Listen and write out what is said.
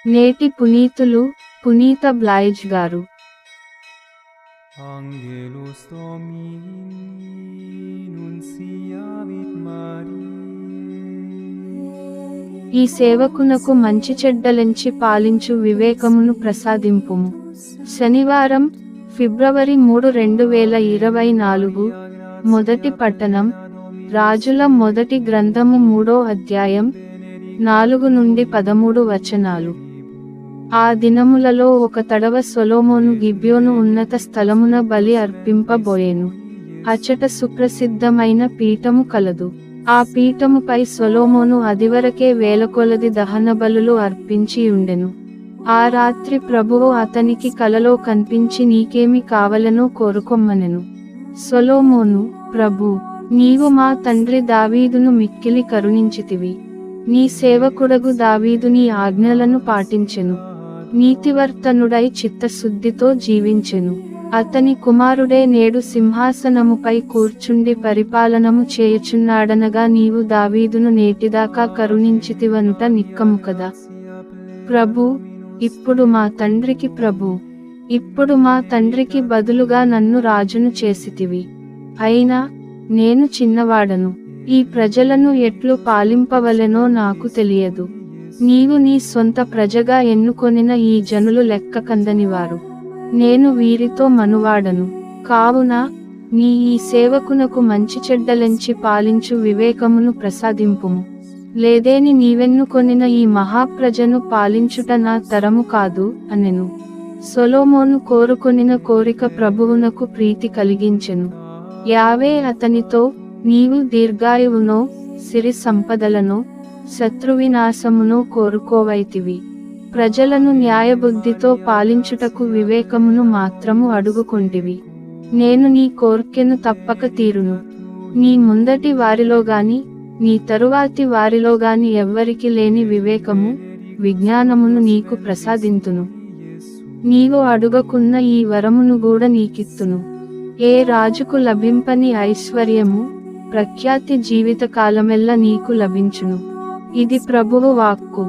నేటి పునీతులు పునీత బ్లైజ్ గారు. Angelus Domini nunciavit Mariae. ఈ సేవకునకు మంచి చెడ్డలెంచి పాలించు వివేకమును ప్రసాదింపుము. శనివారం, ఫిబ్రవరి 3, 2024. మొదటి పట్టణం, రాజుల మొదటి గ్రంథము 3వ అధ్యాయం 4 నుండి 13 వచనాలు. ఆ దినములలో ఒక తడవ సొలొమోను గిబ్యోను ఉన్నత స్థలమున బలి అర్పింపబోయెను. అచ్చట సుప్రసిద్ధమైన పీఠము కలదు. ఆ పీఠముపై సొలొమోను అదివరకే వేలకొలది దహనబలులు అర్పించి ఉండెను. ఆ రాత్రి ప్రభువు అతనికి కలలో కన్పించి నీకేమి కావలెనో కోరుకొమ్మనెను. సొలొమోను, ప్రభూ, నీవు మా తండ్రి దావీదును మిక్కిలి కరుణించితివి. నీ సేవకుడగు దావీదు నీ ఆజ్ఞలను పాటించెను. నీతివర్తనుడై చిత్తశుద్ధితో జీవించెను. అతని కుమారుడే నేడు సింహాసనముపై కూర్చుండి పరిపాలనము చేయుచున్నాడనగా నీవు దావీదును నేటిదాకా కరుణించితివనుట నిక్కము కదా. ప్రభూ, ఇప్పుడు మా తండ్రికి బదులుగా నన్ను రాజును చేసితివి. అయినా నేను చిన్నవాడను. ఈ ప్రజలను ఎట్లు పాలింపవలెనో నాకు తెలియదు. నీవు నీ సొంత ప్రజగా ఎన్నుకొనిన ఈ జనులు లెక్క కందనివారు. నేను వీరితో మనువాడను. కావున నీ ఈ సేవకునకు మంచి చెడ్డలెంచి పాలించు వివేకమును ప్రసాదింపుము. లేదేని నీవెన్నుకొనిన ఈ మహాప్రజను పాలించుట నా తరము కాదు అనెను. సొలొమోను కోరుకొనిన కోరిక ప్రభువునకు ప్రీతి కలిగించెను. యావే అతనితో, నీవు దీర్ఘాయువునో, సిరి సంపదలనో, శత్రువినాశమునో కోరుకోవైతివి. ప్రజలను న్యాయబుద్ధితో పాలించుటకు వివేకమును మాత్రము అడుగుకొంటివి. నేను నీ కోర్కెను తప్పక తీరును. నీ ముందటి వారిలోగాని నీ తరువాతి వారిలోగాని ఎవ్వరికి లేని వివేకము, విజ్ఞానమును నీకు ప్రసాదింతును. నీవు అడుగకున్న ఈ వరమును కూడా నీకిత్తును. ఏ రాజుకు లభింపని ఐశ్వర్యము, ప్రఖ్యాతి జీవితకాలమెల్ల నీకు లభించును. ఇది ప్రభువు వాక్కు.